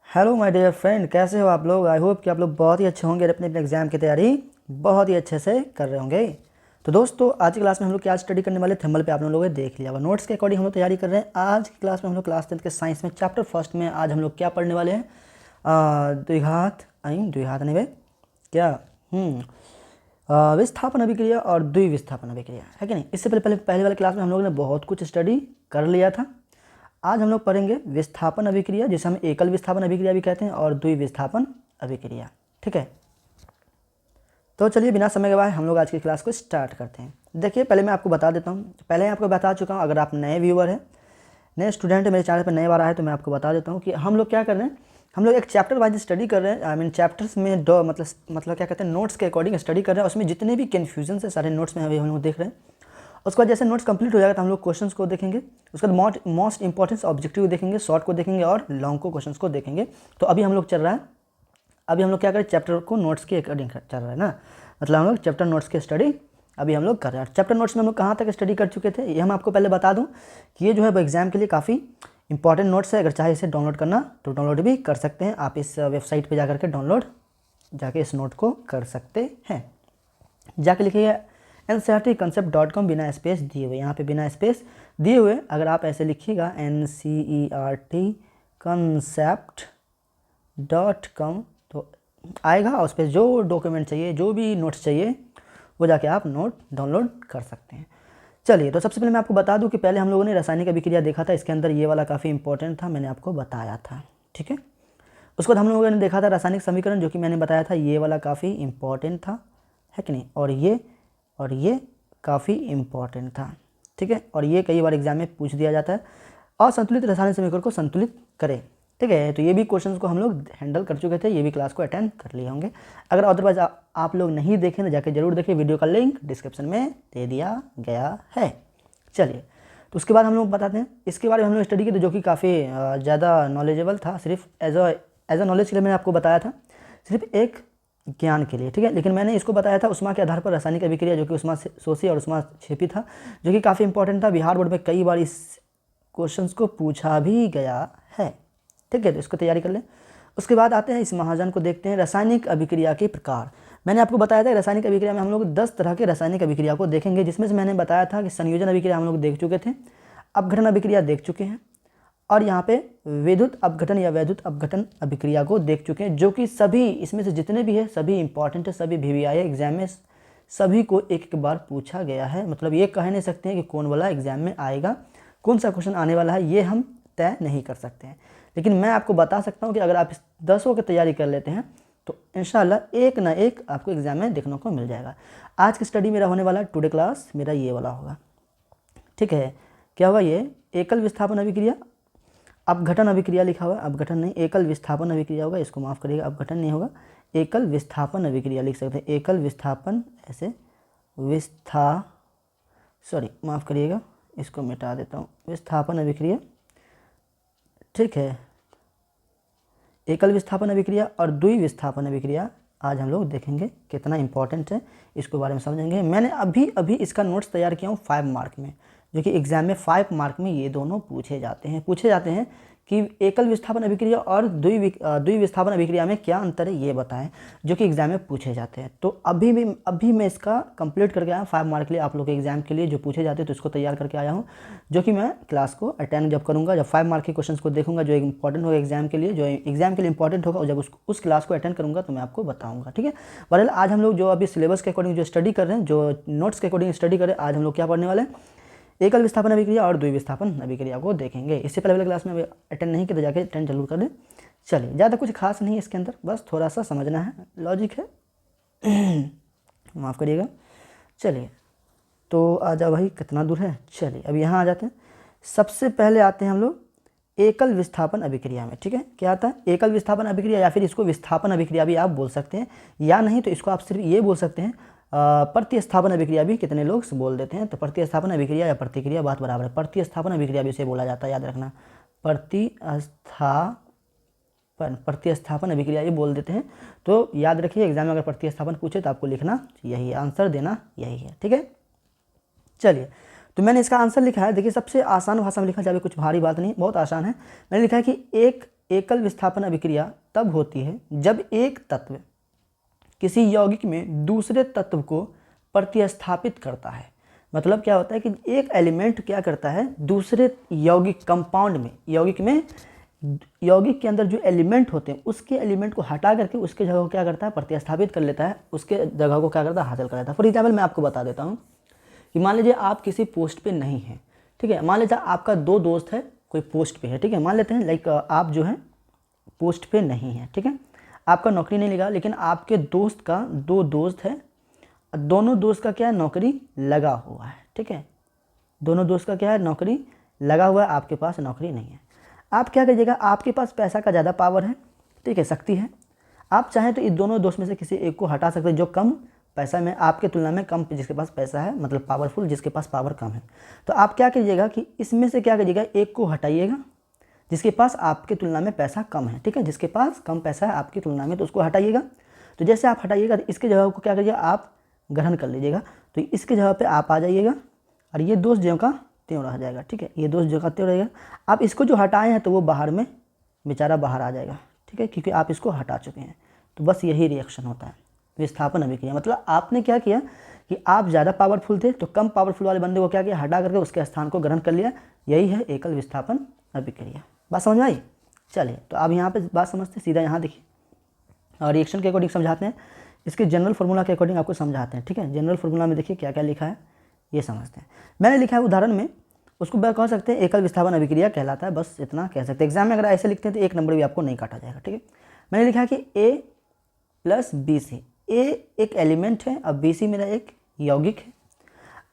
Hello my dear friend, कैसे हो आप लोग। आई होप कि आप लोग बहुत ही अच्छे होंगे और अपने अपने एग्जाम की तैयारी बहुत ही अच्छे से कर रहे होंगे। तो दोस्तों, आज की क्लास में हम लोग क्या स्टडी करने वाले, थंबनेल पे आप लोगों ने देख लिया होगा। नोट्स के अकॉर्डिंग हम लोग तैयारी कर रहे हैं। आज की क्लास में हम लोग क्लास 10 के साइंस में चैप्टर फर्स्ट में आज हम लोग क्या पढ़ने वाले हैं, द्विघात द्विघात नहीं भाई क्या विस्थापन अभिक्रिया और द्विविस्थापन अभिक्रिया है कि नहीं। इससे पहले वाले क्लास में हम लोगों ने बहुत कुछ स्टडी कर लिया था। आज हम लोग पढ़ेंगे विस्थापन अभिक्रिया, जिसे हम एकल विस्थापन अभिक्रिया भी कहते हैं, और द्विविस्थापन अभिक्रिया। ठीक है, तो चलिए बिना समय गवाए हम लोग आज की क्लास को स्टार्ट करते हैं। देखिए, पहले मैं आपको बता देता हूँ, पहले आपको बता चुका हूँ। अगर आप नए व्यूअर हैं, नए स्टूडेंट मेरे चैनल पर नए बार आए, तो मैं आपको बता देता हूँ कि हम लोग क्या कर रहे हैं। हम लोग एक चैप्टर वाइज स्टडी कर रहे हैं। आई मीन चैप्टर्स में दो मतलब क्या कहते हैं, नोट्स के अकॉर्डिंग स्टडी कर रहे हैं। उसमें जितने भी कन्फ्यूजन है सारे नोट्स में अभी हम लोग देख रहे हैं। उसके बाद जैसे नोट्स कंप्लीट हो जाएगा तो हम लोग क्वेश्चंस को देखेंगे। उसके बाद मोस्ट इंपॉर्टेंट ऑब्जेक्टिव देखेंगे, शॉर्ट को देखेंगे और लॉन्ग को क्वेश्चंस को देखेंगे। तो अभी हम लोग चल रहा है, अभी हम लोग क्या करें, चैप्टर को नोट्स के अकॉर्डिंग चल रहा है ना। मतलब हम लोग चैप्टर नोट्स की स्टडी अभी हम लोग कर रहे हैं। चैप्टर नोट्स में हम लोग कहाँ तक स्टडी कर चुके थे, ये हम आपको पहले बता दूँ कि ये जो है एग्जाम के लिए काफ़ी इंपॉर्टेंट नोट्स है। अगर चाहे इसे डाउनलोड करना तो डाउनलोड भी कर सकते हैं। आप इस वेबसाइट पर जाकर के डाउनलोड जाके इस नोट को कर सकते हैं। जाके लिखिए ncrtconcept.com बिना स्पेस दिए हुए, यहाँ पे बिना स्पेस दिए हुए अगर आप ऐसे लिखिएगा ncrtconcept.com तो आएगा, और उस पर जो डॉक्यूमेंट चाहिए, जो भी नोट्स चाहिए, वो जाके आप नोट डाउनलोड कर सकते हैं। चलिए, तो सबसे पहले मैं आपको बता दूं कि पहले हम लोगों ने रासायनिक अभिक्रिया देखा था। इसके अंदर ये वाला काफ़ी इंपॉर्टेंट था, मैंने आपको बताया था। ठीक है, उसके बाद हम लोगों ने देखा था रासायनिक समीकरण, जो कि मैंने बताया था ये वाला काफ़ी इंपॉर्टेंट था, है कि नहीं। और ये काफ़ी इम्पॉर्टेंट था। ठीक है, और ये कई बार एग्जाम में पूछ दिया जाता है। असंतुलित रासायनिक समीकरण को संतुलित करें। ठीक है, तो ये भी क्वेश्चंस को हम लोग हैंडल कर चुके थे, ये भी क्लास को अटेंड कर लिए होंगे। अगर अदरवाइज आप लोग नहीं देखें तो जाके जरूर देखिए, वीडियो का लिंक डिस्क्रिप्शन में दे दिया गया है। चलिए, तो उसके बाद हम लोग बताते हैं इसके बारे में हम लोग स्टडी किए, जो कि काफ़ी ज़्यादा नॉलेजेबल था। सिर्फ एज अ नॉलेज के लिए मैंने आपको बताया था, सिर्फ एक ज्ञान के लिए। ठीक है, लेकिन मैंने इसको बताया था उष्मा के आधार पर रासायनिक अभिक्रिया, जो कि उष्मा शोषी और उष्मा क्षेपी था, जो कि काफ़ी इंपॉर्टेंट था। बिहार बोर्ड में कई बार इस क्वेश्चंस को पूछा भी गया है। ठीक है, तो इसको तैयारी कर लें। उसके बाद आते हैं इस महाजन को देखते हैं, रासायनिक अभिक्रिया के प्रकार। मैंने आपको बताया था रासायनिक अभिक्रिया में हम लोग 10 तरह के रासायनिक अभिक्रिया को देखेंगे, जिसमें से मैंने बताया था कि संयोजन अभिक्रिया हम लोग देख चुके थे, अपघटन अभिक्रिया देख चुके हैं, और यहाँ पे विद्युत अपघटन या वैद्युत अपघटन अभिक्रिया को देख चुके हैं, जो कि सभी इसमें से जितने भी है सभी इंपॉर्टेंट है, सभी VVI एग्जाम में सभी को एक एक बार पूछा गया है। मतलब ये कह नहीं सकते हैं कि कौन वाला एग्जाम में आएगा, कौन सा क्वेश्चन आने वाला है, ये हम तय नहीं कर सकते हैं। लेकिन मैं आपको बता सकता हूँ कि अगर आप इस 10 की तैयारी कर लेते हैं तो इंशाल्लाह एक ना एक आपको एग्जाम में देखने को मिल जाएगा। आज की स्टडी मेरा होने वाला, टुडे क्लास मेरा ये वाला होगा। ठीक है, क्या होगा, ये एकल विस्थापन अभिक्रिया, अपघटन अभिक्रिया लिखा हुआ है, अपघटन नहीं, एकल विस्थापन अभिक्रिया होगा, इसको माफ़ करिएगा, अपघटन नहीं होगा, एकल विस्थापन अभिक्रिया लिख सकते हैं। एकल विस्थापन, ऐसे माफ़ करिएगा, इसको मिटा देता हूँ, विस्थापन अभिक्रिया। ठीक है, एकल विस्थापन अभिक्रिया और द्विविस्थापन अभिक्रिया आज हम लोग देखेंगे, कितना इंपॉर्टेंट है इसको बारे में समझेंगे। मैंने अभी इसका नोट्स तैयार किया हूँ 5 मार्क में, जो कि एग्जाम में 5 मार्क में ये दोनों पूछे जाते हैं कि एकल विस्थापन अभिक्रिया और द्विविस्थापन अभिक्रिया में क्या अंतर है, ये बताएं, जो कि एग्जाम में पूछे जाते हैं। तो अभी मैं इसका कंप्लीट करके आया 5 मार्क के लिए, आप लोग के एग्जाम के लिए जो पूछे जाते हैं, तो इसको तैयार करके आया हूँ, जो कि मैं क्लास को अटेंड जब करूँगा, जब 5 मार्क के क्वेश्चन को देखूंगा, जो इंपॉर्टेंट होगा एग्जाम के लिए, जो एग्जाम के लिए इंपॉर्टेंट होगा, और जब उस क्लास को अटेंड करूँगा तो मैं आपको बताऊँगा। ठीक है, बहरहाल आज हम लोग जो अभी सिलेबस के अकॉर्डिंग जो स्टडी कर रहे हैं, जो नोट्स के अकॉर्डिंग स्टडी कर रहे हैं, आज हम लोग क्या पढ़ने वाले हैं, एकल विस्थापन अभिक्रिया और द्विविस्थापन अभिक्रिया को देखेंगे। इससे पहले वाले क्लास में अटेंड नहीं किया तो जाके अटेंड जरूर कर दें। चलिए, ज़्यादा कुछ खास नहीं है इसके अंदर, बस थोड़ा सा समझना है, लॉजिक है, माफ़ करिएगा। चलिए, तो आ जाओ भाई, कितना दूर है। चलिए, अब यहाँ आ जाते हैं। सबसे पहले आते हैं हम लोग एकल विस्थापन अभिक्रिया में। ठीक है, क्या आता है, एकल विस्थापन अभिक्रिया, या फिर इसको विस्थापन अभिक्रिया भी आप बोल सकते हैं, या नहीं तो इसको आप सिर्फ ये बोल सकते हैं प्रतिस्थापन अभिक्रिया भी कितने लोग बोल देते हैं। तो प्रतिस्थापन अभिक्रिया या प्रतिक्रिया बात बराबर है, प्रतिस्थापन अभिक्रिया भी इसे बोला जाता है, याद रखना, प्रतिस्थापन अभिक्रिया ये बोल देते हैं। तो याद रखिए, एग्जाम में अगर प्रतिस्थापन पूछे तो आपको लिखना यही है, आंसर देना यही है। ठीक है, चलिए, तो मैंने इसका आंसर लिखा है, देखिए सबसे आसान भाषा में लिखा जाए, कुछ भारी बात नहीं, बहुत आसान है। मैंने लिखा है कि एक एकल विस्थापन अभिक्रिया तब होती है जब एक तत्व किसी यौगिक में दूसरे तत्व को प्रतिस्थापित करता है। मतलब क्या होता है कि एक एलिमेंट क्या करता है, दूसरे यौगिक कंपाउंड में, यौगिक के अंदर जो एलिमेंट होते हैं उसके एलिमेंट को हटा करके उसके जगह को क्या करता है, प्रतिस्थापित कर लेता है, उसके जगह को क्या करता है, हासिल कर लेता है। फॉर एग्जाम्पल मैं आपको बता देता हूँ कि मान लीजिए आप किसी पोस्ट पे नहीं हैं, ठीक है। मान लीजिए आपका 2 दोस्त है, कोई पोस्ट पे है, ठीक है। मान लेते हैं लाइक आप जो है पोस्ट पे नहीं हैं, ठीक है, आपका नौकरी नहीं लगा, लेकिन आपके दोस्त का 2 दोस्त है, दोनों दोस्त का क्या है, नौकरी लगा हुआ है, ठीक है। दोनों दोस्त का क्या है, नौकरी लगा हुआ है, आपके पास नौकरी नहीं है। आप क्या करिएगा, आपके पास पैसा का ज़्यादा पावर है, ठीक है, शक्ति है। आप चाहें तो इन दोनों दोस्त में से किसी एक को हटा सकते हैं जो कम पैसा में, आपके तुलना में कम, जिसके पास पैसा है, मतलब पावरफुल, जिसके पास पावर कम है। तो आप क्या करिएगा कि इसमें से क्या करिएगा, एक को हटाइएगा जिसके पास आपके तुलना में पैसा कम है, ठीक है। जिसके पास कम पैसा है आपकी तुलना में, तो उसको हटाइएगा। तो जैसे आप हटाइएगा तो इसके जगह को क्या करिएगा, आप ग्रहण कर लीजिएगा। तो इसके जगह पे आप आ जाइएगा और ये दोस्त जो का त्यों रह जाएगा, ठीक है। ये दोस्त जो का त्यों रहेगा। आप इसको जो हटाए हैं तो वो बाहर में बेचारा बाहर आ जाएगा, ठीक है, क्योंकि आप इसको हटा चुके हैं। तो बस यही रिएक्शन होता है विस्थापन अभिक्रिया। मतलब आपने क्या किया कि आप ज़्यादा पावरफुल थे तो कम पावरफुल वाले बंदे को क्या किया, हटा करके उसके स्थान को ग्रहण कर लिया। यही है एकल विस्थापन अभिक्रिया। बात समझ में आई? चलिए, तो अब यहाँ पे बात समझते, सीधा यहाँ देखिए और रिएक्शन के अकॉर्डिंग समझाते हैं, इसके जनरल फार्मूला के अकॉर्डिंग आपको समझाते हैं, ठीक है। जनरल फार्मूला में देखिए क्या क्या लिखा है, ये समझते हैं। मैंने लिखा है उदाहरण में, उसको कह सकते हैं एकल विस्थापन अभिक्रिया कहलाता है, बस इतना कह सकते हैं। एग्जाम में अगर ऐसे लिखते हैं तो 1 नंबर भी आपको नहीं काटा जाएगा, ठीक है। मैंने लिखा है कि A + BC, A एक एलिमेंट है और BC मेरा एक यौगिक है।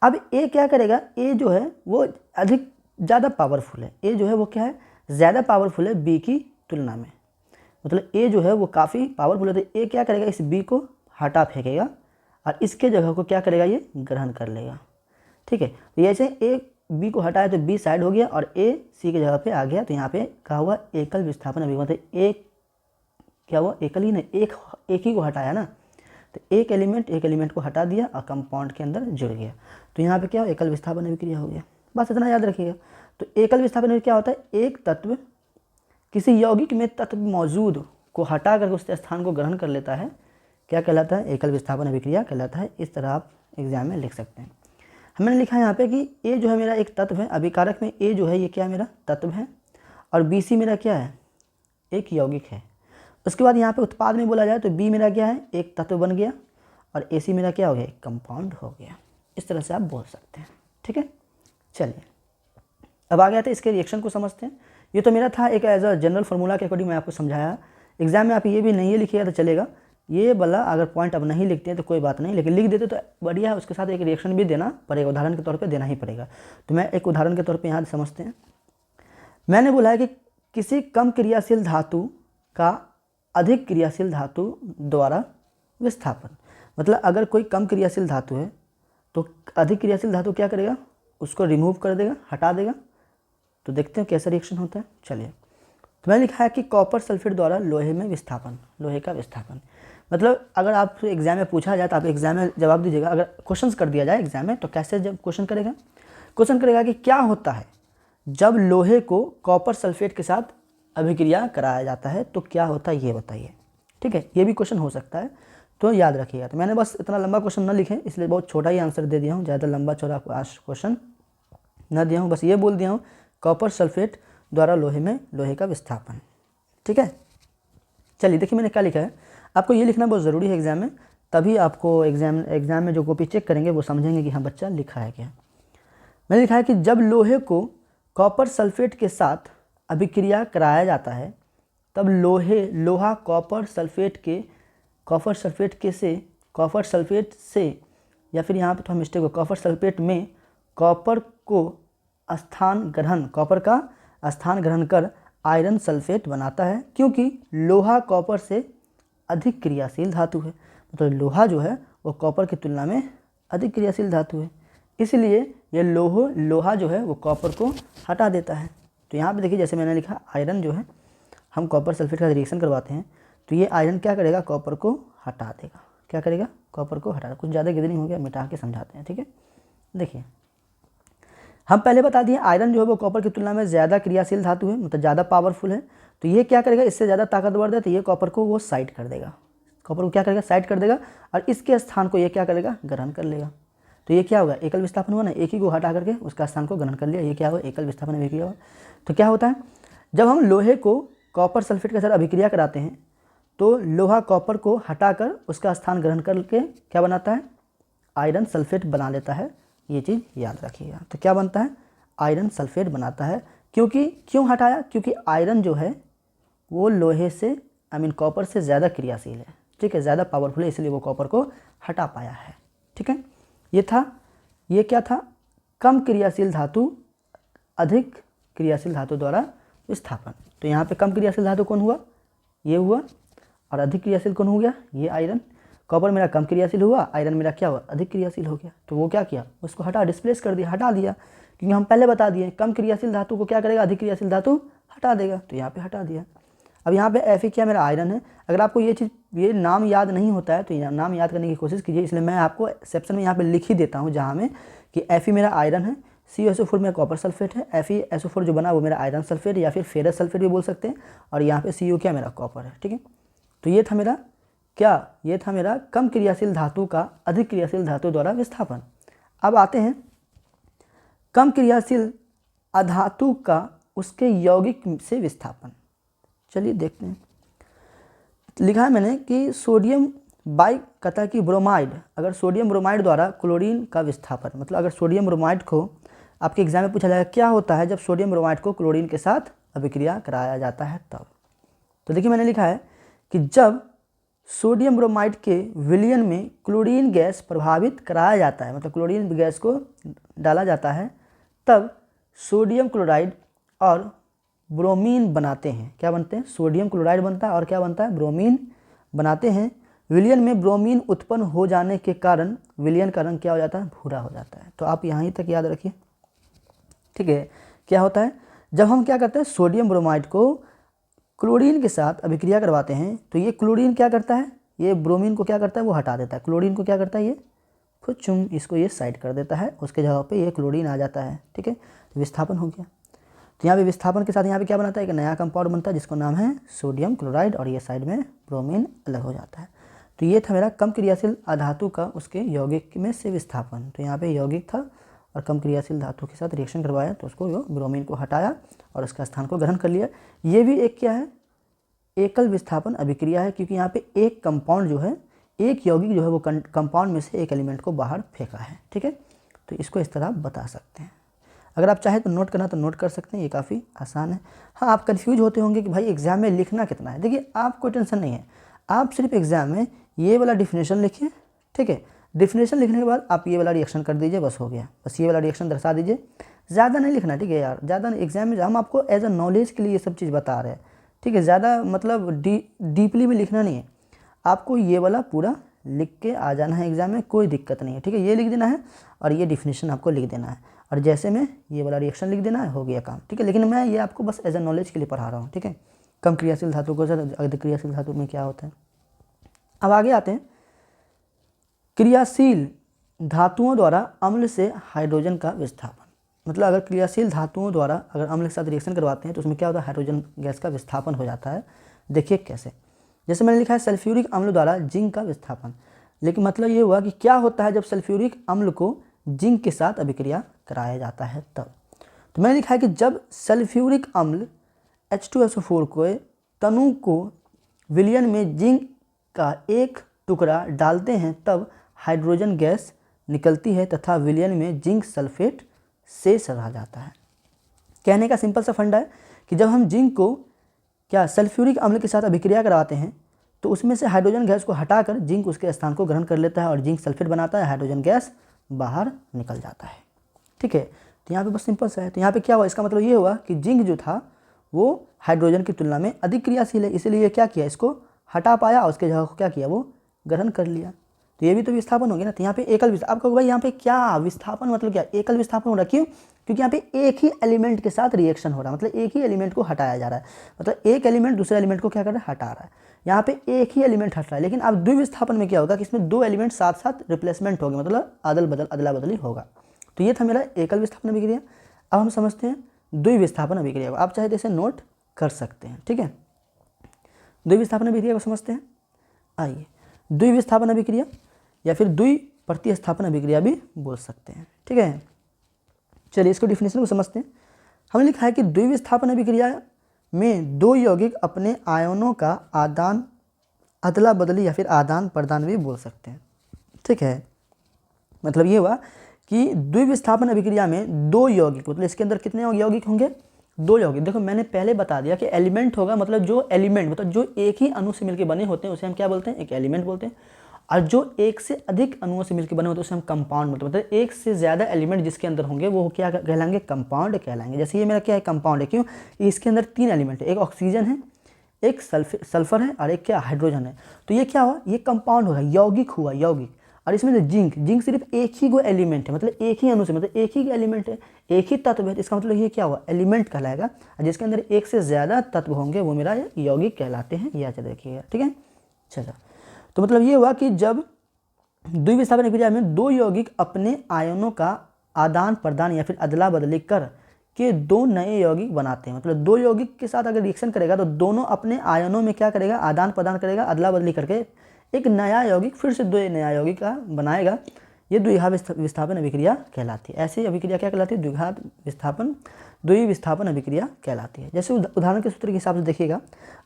अब A क्या करेगा, A जो है वो अधिक ज़्यादा पावरफुल है, A जो है वो क्या है, ज़्यादा पावरफुल है B की तुलना में। मतलब A जो है वो काफ़ी पावरफुल है, तो A क्या करेगा, इस B को हटा फेंकेगा और इसके जगह को क्या करेगा, ये ग्रहण कर लेगा, ठीक है। तो जैसे A B को हटाया तो B साइड हो गया और A C की जगह पे आ गया। तो यहाँ पे कहा हुआ एकल विस्थापन अभिक्रिया, मतलब एक क्या हुआ, एकल ही नहीं, एक ही को हटाया ना, तो एक एलिमेंट को हटा दिया और कंपाउंड के अंदर जुड़ गया। तो यहाँ पे क्या हो, एकल विस्थापन अभिक्रिया हो गया। बस इतना याद रखिएगा। तो एकल विस्थापन अभिक्रिया क्या होता है, एक तत्व किसी यौगिक में तत्व मौजूद को हटा करके उसके स्थान को ग्रहण कर लेता है, क्या कहलाता है, एकल विस्थापन अभिक्रिया कहलाता है। इस तरह आप एग्जाम में लिख सकते हैं। हमने लिखा है यहाँ पे कि A जो है मेरा एक तत्व है, अभिकारक में A जो है ये क्या मेरा तत्व है और BC मेरा क्या है, एक यौगिक है। उसके बाद यहाँ पे उत्पाद में बोला जाए तो B मेरा क्या है, एक तत्व बन गया और AC मेरा क्या हो गया, एक कंपाउंड हो गया। इस तरह से आप बोल सकते हैं, ठीक है। चलिए, अब आ गया था इसके रिएक्शन को समझते हैं। ये तो मेरा था एक एज अ जनरल फार्मूला के अकॉर्डिंग मैं आपको समझाया। एग्जाम में आप ये भी नहीं लिखिएगा तो चलेगा, ये वाला अगर पॉइंट अब नहीं लिखते हैं तो कोई बात नहीं, लेकिन लिख देते तो बढ़िया है। उसके साथ एक रिएक्शन भी देना पड़ेगा, उदाहरण के तौर पे देना ही पड़ेगा। तो मैं एक उदाहरण के तौर पे यहाँ समझते हैं। मैंने बोला है कि किसी कम क्रियाशील धातु का अधिक क्रियाशील धातु द्वारा विस्थापन। मतलब अगर कोई कम क्रियाशील धातु है तो अधिक क्रियाशील धातु क्या करेगा, उसको रिमूव कर देगा, हटा देगा। तो देखते हैं कैसा रिएक्शन होता है। चलिए, तो मैंने लिखा है कि कॉपर सल्फेट द्वारा लोहे में विस्थापन, लोहे का विस्थापन। मतलब अगर आप एग्जाम में पूछा जाए तो आप एग्जाम में जवाब दीजिएगा। अगर क्वेश्चंस कर दिया जाए एग्जाम में तो कैसे जब क्वेश्चन करेगा, क्वेश्चन करेगा कि क्या होता है जब लोहे को कॉपर सल्फेट के साथ अभिक्रिया कराया जाता है, तो क्या होता है ये बताइए, ठीक है। ये भी क्वेश्चन हो सकता है, तो याद रखिएगा। तो मैंने बस इतना लंबा क्वेश्चन न लिखे, इसलिए बहुत छोटा ही आंसर दे दिया हूँ, ज़्यादा लंबा चौड़ा क्वेश्चन न दिया हूँ। बस ये बोल दिया हूँ कॉपर सल्फेट द्वारा लोहे का विस्थापन, ठीक है। चलिए देखिए मैंने क्या लिखा है, आपको ये लिखना बहुत ज़रूरी है एग्जाम में, तभी आपको एग्जाम में जो कॉपी चेक करेंगे वो समझेंगे कि हाँ बच्चा लिखा है क्या। मैंने लिखा है कि जब लोहे को कॉपर सल्फेट के साथ अभिक्रिया कराया जाता है तब लोहा कॉपर सल्फेट से या फिर यहाँ पे थोड़ा मिस्टेक हो, कॉपर सल्फेट में कॉपर का स्थान ग्रहण कर आयरन सल्फेट बनाता है, क्योंकि लोहा कॉपर से अधिक क्रियाशील धातु है। मतलब लोहा जो है वो कॉपर की तुलना में अधिक क्रियाशील धातु है, इसलिए ये लोहा जो है वो कॉपर को हटा देता है। तो यहाँ पे देखिए जैसे मैंने लिखा, आयरन जो है हम कॉपर सल्फेट का रिएक्शन करवाते हैं तो ये आयरन क्या करेगा, कॉपर को हटा देगा। क्या करेगा, कॉपर को हटा। कुछ ज़्यादा गिदरिंग हो गया, मिटा के समझाते हैं, ठीक है। देखिए हम पहले बता दिए आयरन जो है वो कॉपर की तुलना में ज़्यादा क्रियाशील धातु है, मतलब ज़्यादा पावरफुल है। तो ये क्या करेगा, इससे ज़्यादा ताकतवर है, तो ये कॉपर को वो साइड कर देगा, कॉपर को क्या करेगा, साइड कर देगा, और इसके स्थान को ये क्या करेगा, ग्रहण कर लेगा। तो ये क्या होगा, एकल विस्थापन हुआ ना, एक ही को हटा करके उसका स्थान को ग्रहण कर लिया, ये क्या हुआ, एकल विस्थापन अभिक्रिया हुआ। तो क्या होता है, जब हम लोहे को कॉपर सल्फेट के साथ अभिक्रिया कराते हैं तो लोहा कॉपर को हटाकर उसका स्थान ग्रहण करके क्या बनाता है, आयरन सल्फेट बना लेता है। ये चीज़ याद रखिएगा। तो क्या बनता है, आयरन सल्फेट बनाता है। क्यों हटाया, क्योंकि आयरन जो है वो लोहे से कॉपर से ज़्यादा क्रियाशील है, ठीक है, ज़्यादा पावरफुल है, इसलिए वो कॉपर को हटा पाया है। ठीक है, ये क्या था, कम क्रियाशील धातु अधिक क्रियाशील धातु द्वारा विस्थापन। तो यहाँ पे कम क्रियाशील धातु कौन हुआ, ये हुआ, और अधिक क्रियाशील कौन हो गया, ये आयरन। कॉपर मेरा कम क्रियाशील हुआ, आयरन मेरा क्या हुआ, अधिक क्रियाशील हो गया। तो वो क्या किया, उसको डिस्प्लेस कर दिया, हटा दिया, क्योंकि हम पहले बता दिए कम क्रियाशील धातु को क्या करेगा, अधिक क्रियाशील धातु हटा देगा। तो यहाँ पे हटा दिया। अब यहाँ पे Fe क्या मेरा आयरन है। अगर आपको ये नाम याद नहीं होता है तो ये नाम याद करने की कोशिश कीजिए, इसलिए मैं आपको सेप्शन में यहाँ पे लिख ही देता हूँ जहाँ में कि Fe मेरा आयरन है, CuSO4 मेरा कॉपर सल्फेट है, FeSO4 जो बना वो मेरा आयरन सल्फेट या फिर फेरस सल्फेट भी बोल सकते हैं, और यहाँ पे Cu क्या मेरा कॉपर है। ठीक है, तो ये था मेरा कम क्रियाशील धातु का अधिक क्रियाशील धातु द्वारा विस्थापन। अब आते हैं कम क्रियाशील अधातु का उसके यौगिक से विस्थापन। चलिए देखते हैं। लिखा है मैंने कि सोडियम बाई कता की ब्रोमाइड, अगर सोडियम ब्रोमाइड द्वारा क्लोरीन का विस्थापन, मतलब अगर सोडियम ब्रोमाइड को आपके एग्जाम में पूछा जाएगा क्या होता है जब सोडियम ब्रोमाइड को क्लोरीन के साथ अभिक्रिया कराया जाता है तब। तो देखिए मैंने लिखा है कि जब सोडियम ब्रोमाइड के विलयन में क्लोरीन गैस प्रभावित कराया जाता है, मतलब क्लोरीन गैस को डाला जाता है, तब सोडियम क्लोराइड और ब्रोमीन बनाते हैं। क्या बनते हैं, सोडियम क्लोराइड बनता है और क्या बनता है, ब्रोमीन बनाते हैं। विलयन में ब्रोमीन उत्पन्न हो जाने के कारण विलयन का रंग क्या हो जाता है, भूरा हो जाता है। तो आप यहाँ तक याद रखिए। ठीक है, क्या होता है जब हम क्या करते हैं, सोडियम ब्रोमाइड को क्लोरीन के साथ अभिक्रिया करवाते हैं तो ये क्लोरीन क्या करता है, ये ब्रोमीन को क्या करता है, वो हटा देता है। क्लोरीन को क्या करता है, ये खुद इसको ये साइड कर देता है, उसके जगह पे ये क्लोरीन आ जाता है। ठीक है, तो विस्थापन हो गया। तो यहाँ पे विस्थापन के साथ यहाँ पे क्या बनाता है, एक नया कंपाउंड बनता है जिसको नाम है सोडियम क्लोराइड, और ये साइड में ब्रोमीन अलग हो जाता है। तो ये था मेरा कम क्रियाशील अधातु का उसके यौगिक में से विस्थापन। तो यहाँ पे यौगिक था और कम क्रियाशील धातु के साथ रिएक्शन करवाया तो उसको ब्रोमीन को हटाया और उसका स्थान को ग्रहण कर लिया। ये भी एक क्या है, एकल विस्थापन अभिक्रिया है, क्योंकि यहाँ पे एक कंपाउंड जो है, एक यौगिक जो है वो कंपाउंड में से एक एलिमेंट को बाहर फेंका है। ठीक है, तो इसको इस तरह बता सकते हैं। अगर आप चाहें तो नोट करना तो नोट कर सकते हैं, ये काफ़ी आसान है। हाँ, आप कंफ्यूज होते होंगे कि भाई एग्जाम में लिखना कितना है। देखिए आपको टेंशन नहीं है, आप सिर्फ एग्जाम में ये वाला डिफिनेशन लिखिए। ठीक है, डिफिनेशन लिखने के बाद आप ये वाला रिएक्शन कर दीजिए, बस हो गया। बस ये वाला रिएक्शन दर्शा दीजिए, ज़्यादा नहीं लिखना। ठीक है यार, ज़्यादा एग्जाम में हम आपको एज अ नॉलेज के लिए ये सब चीज़ बता रहे हैं। ठीक है, ज़्यादा मतलब डीपली भी लिखना नहीं है, आपको ये वाला पूरा लिख के आ जाना है एग्जाम में, कोई दिक्कत नहीं है। ठीक है, ये लिख देना है और ये डिफिनेशन आपको लिख देना है, और जैसे में ये वाला रिएक्शन लिख देना है, हो गया काम। ठीक है, लेकिन मैं ये आपको बस एज अ नॉलेज के लिए पढ़ा रहा हूँ। ठीक है, कम क्रियाशील धातु को अधिक क्रियाशील धातु में क्या होता है। अब आगे आते हैं, क्रियाशील धातुओं द्वारा अम्ल से हाइड्रोजन का विस्थापन। मतलब अगर क्रियाशील धातुओं द्वारा अगर अम्ल के साथ रिएक्शन करवाते हैं तो उसमें क्या होता है, हाइड्रोजन गैस का विस्थापन हो जाता है। देखिए कैसे, जैसे मैंने लिखा है सल्फ्यूरिक अम्ल द्वारा जिंक का विस्थापन। लेकिन मतलब ये हुआ कि क्या होता है जब सल्फ्यूरिक अम्ल को जिंक के साथ अभिक्रिया कराया जाता है तब। तो मैंने लिखा है कि जब सल्फ्यूरिक अम्ल H2SO4 को तनु को विलयन में जिंक का एक टुकड़ा डालते हैं तब हाइड्रोजन गैस निकलती है तथा विलयन में जिंक सल्फेट शेष रह जाता है। कहने का सिंपल सा फंडा है कि जब हम जिंक को क्या सल्फ्यूरिक अम्ल के साथ अभिक्रिया कराते हैं तो उसमें से हाइड्रोजन गैस को हटाकर जिंक उसके स्थान को ग्रहण कर लेता है और जिंक सल्फेट बनाता है, हाइड्रोजन गैस बाहर निकल जाता है। ठीक है, तो यहाँ पे बस सिंपल सा है। तो यहाँ पे क्या हुआ, इसका मतलब ये हुआ कि जिंक जो था वो हाइड्रोजन की तुलना में अधिक क्रियाशील है, इसलिए क्या किया, इसको हटा पाया और उसके जगह को क्या किया, वो ग्रहण कर लिया। तो ये भी तो विस्थापन हो गया ना। तो यहाँ पे एकल विस्थापन, आप कहोगे भाई यहाँ पे क्या विस्थापन मतलब क्या, एकल विस्थापन हो रहा है। क्यों, क्योंकि यहाँ पे एक ही एलिमेंट के साथ रिएक्शन हो रहा है, मतलब एक ही एलिमेंट को हटाया जा रहा है, मतलब एक एलिमेंट दूसरे एलिमेंट को क्या कर रहा है, हटा रहा है। यहाँ पे एक ही एलिमेंट हट रहा है। लेकिन अब द्विविस्थापन में क्या होगा कि इसमें दो एलिमेंट साथ साथ रिप्लेसमेंट होंगे, मतलब अदला बदली होगा। तो ये था मेरा एकल विस्थापन अभिक्रिया। अब हम समझते हैं द्विविस्थापन अभिक्रिया को। आप चाहे तो इसे नोट कर सकते हैं, ठीक है। द्विविस्थापन अभिक्रिया को समझते हैं। आइए, द्विविस्थापन अभिक्रिया या फिर द्विप्रतिस्थापन अभिक्रिया भी बोल सकते हैं, ठीक है। चलिए इसको डिफिनेशन को समझते हैं। हमने लिखा है कि द्विविस्थापन अभिक्रिया में दो यौगिक अपने आयनों का आदान अदला बदली या फिर आदान प्रदान भी बोल सकते हैं, ठीक है। मतलब ये हुआ कि द्विविस्थापन अभिक्रिया में दो यौगिक, मतलब इसके अंदर कितने यौगिक होंगे, दो यौगिक। देखो मैंने पहले बता दिया कि एलिमेंट होगा, मतलब जो एलिमेंट मतलब जो एक ही अणु से मिलकर बने होते हैं उसे हम क्या बोलते हैं, एक एलिमेंट बोलते हैं। और जो एक से अधिक अणुओं से मिलकर बने होते हैं उसे हम कंपाउंड बोलते हैं। मतलब एक से ज़्यादा एलिमेंट जिसके अंदर होंगे वो क्या कहलाएंगे, कंपाउंड कहलाएंगे। जैसे ये मेरा क्या है, कंपाउंड है। क्यों, इसके अंदर तीन एलिमेंट है, एक ऑक्सीजन है, एक सल्फर है और एक क्या हाइड्रोजन है। तो ये क्या हुआ, ये कंपाउंड होगा, यौगिक हुआ, यौगिक। और इसमें जो जिंक सिर्फ एक ही वो एलिमेंट है, मतलब एक ही अणु से, मतलब एक ही एलिमेंट है, एक ही तत्व है। इसका मतलब ये क्या हुआ, एलिमेंट कहलाएगा। और जिसके अंदर एक से ज़्यादा तत्व होंगे वो मेरा यौगिक कहलाते हैं। यह चलो देखिएगा, ठीक है। चलो तो मतलब ये हुआ कि जब द्विविस्थापन अभिक्रिया में दो यौगिक अपने आयनों का आदान प्रदान या फिर अदला बदली कर के दो नए यौगिक बनाते हैं। मतलब दो यौगिक के साथ अगर रिएक्शन करेगा तो दोनों अपने आयनों में क्या करेगा, आदान प्रदान करेगा, अदला बदली करके एक नया यौगिक फिर से दो नया यौगिक का बनाएगा। ये द्विघात विस्थापन अभिक्रिया कहलाती है। ऐसी अभिक्रिया क्या कहलाती है, द्विविस्थापन अभिक्रिया कहलाती है। जैसे उदाहरण के सूत्र के हिसाब से देखिएगा,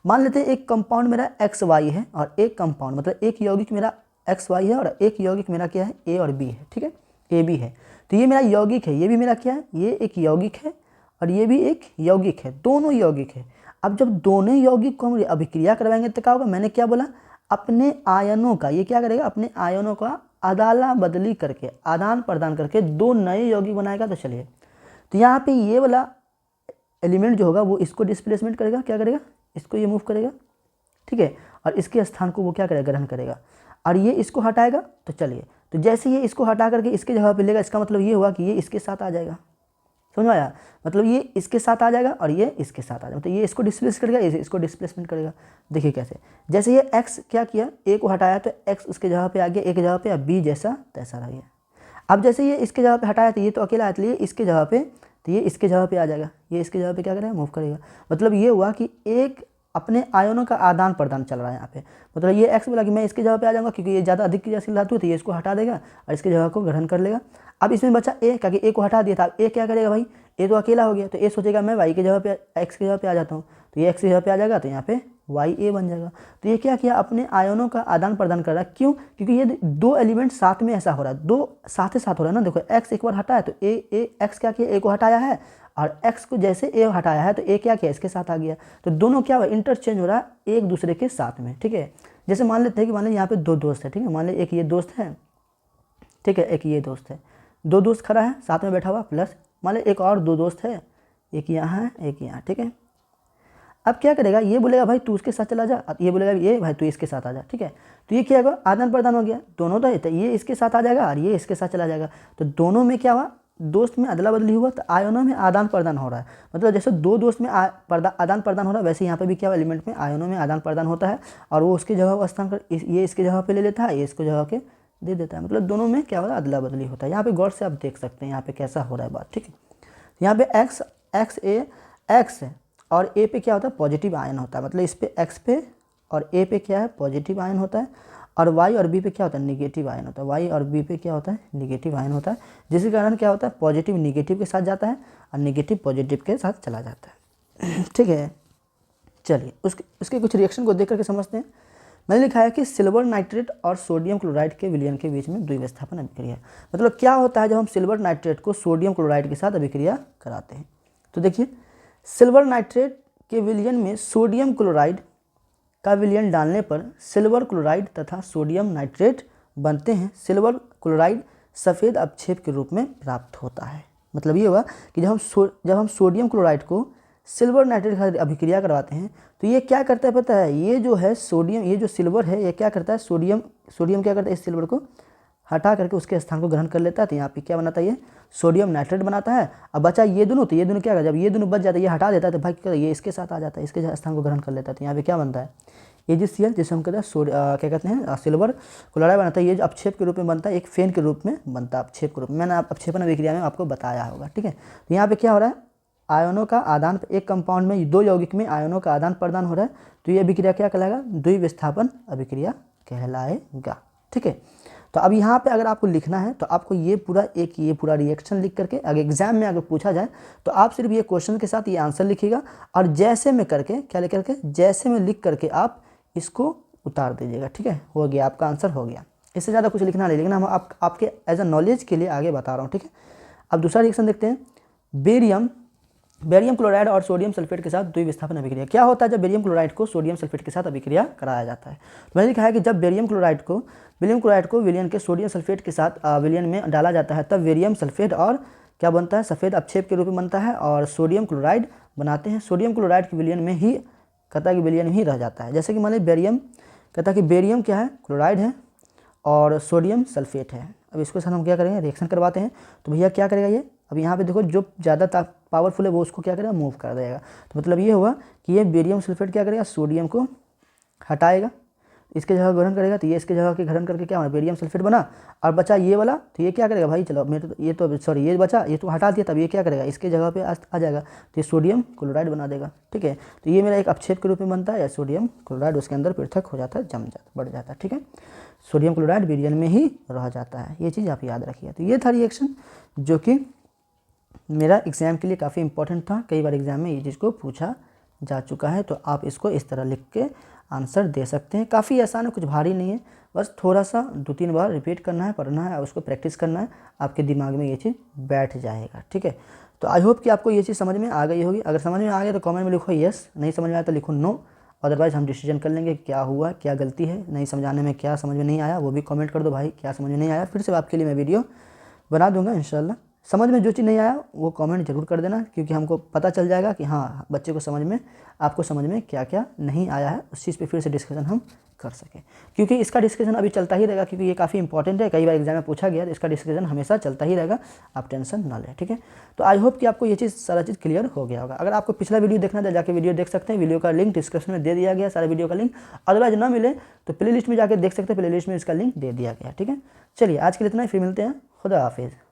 मान लेते हैं एक कंपाउंड मेरा XY है और एक कंपाउंड मतलब एक यौगिक मेरा XY है और एक यौगिक मेरा क्या है, A और B है, ठीक है, AB है। तो ये मेरा यौगिक है, ये भी मेरा क्या है, ये एक यौगिक है और ये भी एक यौगिक है, दोनों यौगिक है। अब जब दोनों यौगिक को हम अभिक्रिया करवाएंगे तो क्या होगा, मैंने क्या बोला, अपने आयनों का, ये क्या करेगा, अपने आयनों का अदला बदली करके, आदान प्रदान करके दो नए यौगिक बनाएगा। तो चलिए, तो यहाँ पे ये वाला एलिमेंट जो होगा वो इसको डिस्प्लेसमेंट करेगा, क्या करेगा, इसको ये मूव करेगा, ठीक है, और इसके स्थान को वो क्या करेगा, ग्रहण करेगा। और ये इसको हटाएगा। तो चलिए, तो जैसे ये इसको हटा करके इसके जगह पे लेगा, इसका मतलब ये हुआ कि ये इसके साथ आ जाएगा। समझ में आया, मतलब ये इसके साथ आ जाएगा और ये इसके साथ आ जाएगा। तो ये इसको डिस्प्लेस करेगा, इसको डिस्प्लेसमेंट करेगा। देखिए कैसे, जैसे ये x क्या किया, a को हटाया तो x उसके जगह पे आ गया, a की जगह पे, अब b जैसा तैसा रह गया। अब जैसे ये इसके जगह पे हटाया तो ये तो अकेला है, तो ये इसके जगह पे, तो ये इसके जगह पे आ जाएगा, ये इसके जगह पे क्या करेगा, मूव करेगा। मतलब ये हुआ कि एक अपने आयनों का आदान प्रदान चल रहा है यहाँ पे। मतलब ये x बोला कि मैं इसके जगह पे आ जाऊँगा क्योंकि ये ज़्यादा अधिक क्रियाशील धातु है, तो ये इसको हटा देगा और इसके जगह को ग्रहण कर लेगा। अब इसमें बचा a, क्योंकि a को हटा दिया था। अब a क्या करेगा भाई, a तो अकेला हो गया, तो a सोचेगा मैं y की जगह पे, x की जगह पे आ जाता हूँ, तो ये x की जगह पे आ जाएगा, तो यहाँ पे YA बन जाएगा। तो ये क्या किया, अपने आयनों का आदान प्रदान कर रहा है। क्यों, क्योंकि ये दो एलिमेंट साथ में ऐसा हो रहा है, दो साथ ही साथ हो रहा है ना। देखो x एक बार हटा है तो x क्या किया, a को हटाया है, और x को जैसे a हटाया है तो a क्या किया, इसके साथ आ गया। तो दोनों क्या हुआ, इंटरचेंज हो रहा है एक दूसरे के साथ में, ठीक है। जैसे मान लेते हैं कि मान लें यहाँ पे दो दोस्त है, ठीक है, मान लें एक ये दोस्त है, ठीक है, एक ये दोस्त है, दो दोस्त खड़ा है साथ में बैठा हुआ, प्लस मान लें एक और दो दोस्त है, एक यहाँ है एक यहाँ, ठीक है। अब क्या करेगा, ये बोलेगा भाई तू उसके साथ चला जा, ये बोलेगा ये भाई तू इसके साथ आ जा, ठीक है। तो ये क्या होगा, आदान प्रदान हो गया, दोनों तो ये इसके साथ आ जाएगा और ये इसके साथ चला जाएगा। तो दोनों में क्या हुआ, दोस्त में अदला बदली हुआ, तो आयनों में आदान प्रदान हो रहा है। मतलब जैसे दो दोस्त में आदान प्रदान हो रहा है, वैसे यहाँ पे भी क्या हुआ, एलिमेंट में आयनों में आदान प्रदान होता है और वो उसकी जगह को स्थान कर, ये इसके जगह पे ले लेता है, ये इसको जगह के दे देता है। मतलब दोनों में क्या हो रहा है, अदला बदली होता है। यहाँ पे गौर से आप देख सकते हैं यहाँ पे कैसा हो रहा है बात, ठीक है। यहाँ पे x और a पे क्या होता है, पॉजिटिव आयन होता है। मतलब इस पे x पे और a पे क्या है, पॉजिटिव आयन होता है, और y और b पे क्या होता है, निगेटिव आयन होता है। y और b पे क्या होता है, निगेटिव आयन होता है, जिसके कारण क्या होता है, पॉजिटिव निगेटिव के साथ जाता है और निगेटिव पॉजिटिव के साथ चला जाता है, ठीक है। चलिए उसके कुछ रिएक्शन को देख करके समझते हैं। मैंने लिखा है कि सिल्वर नाइट्रेट और सोडियम क्लोराइड के विलयन के बीच में द्विविस्थापन अभिक्रिया। मतलब क्या होता है जब हम सिल्वर नाइट्रेट को सोडियम क्लोराइड के साथ अभिक्रिया कराते हैं। तो देखिए, सिल्वर नाइट्रेट के विलयन में सोडियम क्लोराइड का विलयन डालने पर सिल्वर क्लोराइड तथा सोडियम नाइट्रेट बनते हैं। सिल्वर क्लोराइड सफ़ेद अवक्षेप के रूप में प्राप्त होता है। मतलब ये हुआ कि जब हम सोडियम क्लोराइड को सिल्वर नाइट्रेट के साथ अभिक्रिया करवाते हैं तो ये क्या करता है पता है, ये जो है सोडियम, ये जो सिल्वर है ये क्या करता है, सोडियम क्या करता है, इस सिल्वर को हटा करके उसके स्थान को ग्रहण कर लेता है। तो यहाँ पे क्या बनाता है, ये सोडियम नाइट्रेट बनाता है। अब बचा ये दोनों, तो ये दोनों क्या करता है, जब ये दोनों बच जाता है, ये हटा देता है तो भाई ये इसके साथ आ जाता है, इसके स्थान को ग्रहण कर लेता है। तो यहाँ पे क्या बनता है, AgCl जिसे हम कहते हैं क्या कहते हैं सिल्वर क्लोराइड बनाता है। ये जो अपक्षेप के रूप में बनता है, एक फेन के रूप में बनता है, अपक्षेप के रूप में। मैंने अपक्षेपण अभिक्रिया में आपको बताया होगा, ठीक है। तो यहाँ पे क्या हो रहा है, आयनों का आदान, एक कंपाउंड में 2 यौगिक में आयनों का आदान प्रदान हो रहा है, तो ये अभिक्रिया क्या कहलाएगा, द्विविस्थापन अभिक्रिया कहलाएगा, ठीक है। तो अब यहाँ पे अगर आपको लिखना है तो आपको ये पूरा रिएक्शन लिख करके, अगर एग्जाम में अगर पूछा जाए तो आप सिर्फ ये क्वेश्चन के साथ ये आंसर लिखिएगा और जैसे में करके क्या लिख करके, जैसे में लिख करके आप इसको उतार दीजिएगा, ठीक है। हो गया, आपका आंसर हो गया। इससे ज़्यादा कुछ लिखना नहीं, लेकिन हम आपके एज अ नॉलेज के लिए आगे बता रहा हूँ, ठीक है। अब दूसरा रिएक्शन देखते हैं, बेरियम क्लोराइड और सोडियम सल्फेट के साथ द्विविस्थापन अभिक्रिया। क्या होता है जब बेरियम क्लोराइड को सोडियम सल्फेट के साथ अभिक्रिया कराया जाता है। तो मैंने लिखा है कि जब बेरियम क्लोराइड को विलयन के सोडियम सल्फेट के साथ विलयन में डाला जाता है, तब बेरियम सल्फेट और क्या बनता है, सफ़ेद अपक्षेप के रूप में बनता है और सोडियम क्लोराइड बनाते हैं। सोडियम क्लोराइड के विलयन में ही कहता है कि विलयन ही रह जाता है। जैसे कि मान लीजिए बेरियम, कहता है कि बेरियम क्या है, क्लोराइड है और सोडियम सल्फेट है। अब इसको साथ हम क्या करेंगे, रिएक्शन करवाते हैं। तो भैया क्या करेगा ये, अब यहाँ पे देखो जो ज़्यादा पावरफुल है वो उसको क्या करेगा, मूव कर देगा। तो मतलब ये हुआ कि ये बेरियम सल्फेट क्या करेगा, सोडियम को हटाएगा, इसके जगह ग्रहण करेगा। तो ये इसके जगह के ग्रहण करके क्या होगा, बेरियम सल्फेट बना और बचा ये वाला। तो ये क्या करेगा भाई, चलो ये बचा, ये तो हटा दिया, तब ये क्या करेगा, इसके जगह पे आ जाएगा, तो ये सोडियम क्लोराइड बना देगा, ठीक है। तो ये मेरा एक अपक्षेप के रूप में बनता है, या सोडियम क्लोराइड उसके अंदर पृथक हो जाता है, जम जाता, बढ़ जाता है, ठीक है। सोडियम क्लोराइड बेरियम में ही रह जाता है, ये चीज़ आप याद रखिए। तो ये था रिएक्शन जो कि मेरा एग्ज़ाम के लिए काफ़ी इंपॉर्टेंट था। कई बार एग्ज़ाम में ये चीज़ को पूछा जा चुका है, तो आप इसको इस तरह लिख के आंसर दे सकते हैं। काफ़ी आसान है, कुछ भारी नहीं है, बस थोड़ा सा 2-3 बार रिपीट करना है, पढ़ना है और उसको प्रैक्टिस करना है, आपके दिमाग में ये चीज़ बैठ जाएगा, ठीक है। तो आई होप कि आपको ये चीज़ समझ में आ गई होगी। अगर समझ में आ गया तो कमेंट में लिखो यस, नहीं समझ में आया तो लिखो नो। अदरवाइज़ हम डिसीजन कर लेंगे क्या हुआ, क्या गलती है, नहीं समझाने में क्या समझ में नहीं आया, वो भी कमेंट कर दो भाई, क्या समझ में नहीं आया। फिर से आपके लिए मैं वीडियो बना दूंगा इंशाल्लाह। समझ में जो चीज़ नहीं आया वो कमेंट जरूर कर देना, क्योंकि हमको पता चल जाएगा कि हाँ बच्चे को समझ में, आपको समझ में क्या क्या नहीं आया है, उस चीज़ पे फिर से डिस्कशन हम कर सकें। क्योंकि इसका डिस्कशन अभी चलता ही रहेगा, क्योंकि ये काफ़ी इंपॉर्टेंट है, कई बार एग्जाम में पूछा गया, तो इसका डिस्कशन हमेशा चलता ही रहेगा, आप टेंशन ना लें, ठीक है। तो आई होप कि आपको ये चीज़ सारा चीज़ क्लियर हो गया होगा। अगर आपको पिछला वीडियो देखना है जाके वीडियो देख सकते हैं, वीडियो का लिंक डिस्क्रिप्शन में दे दिया गया, सारे वीडियो का लिंक। अदरवाइज ना मिले तो प्ले लिस्ट में जाकर देख सकते हैं, प्ले लिस्ट में इसका लिंक दे दिया गया, ठीक है। चलिए आज के लिए इतना ही, फिर मिलते हैं, खुदा हाफिज़।